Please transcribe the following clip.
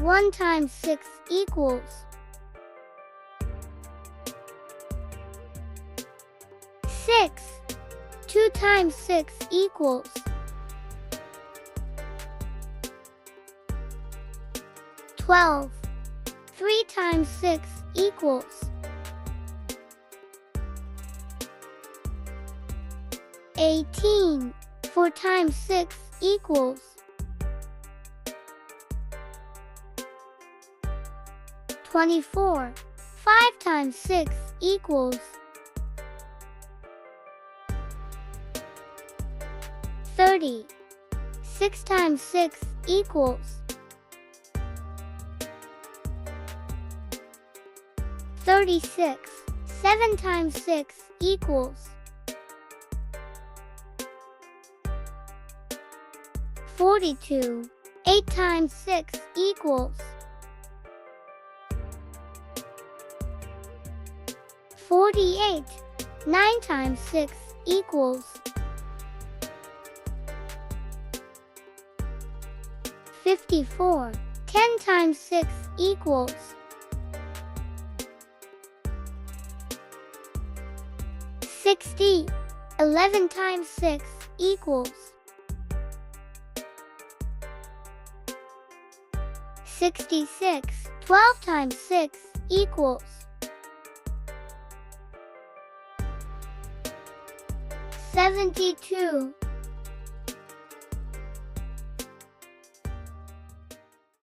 1 times 6 equals 6. 2 times 6 equals 12. 3 times 6 equals 18. 4 times 6 equals 24. 5 times 6 equals 30. 6 times 6 equals 36. 7 times 6 equals 42. 8 times 6 equals 48. 9 times 6 equals 54. 10 times 6 equals 60. 11 times 6 equals 66. 12 times 6 equals 72.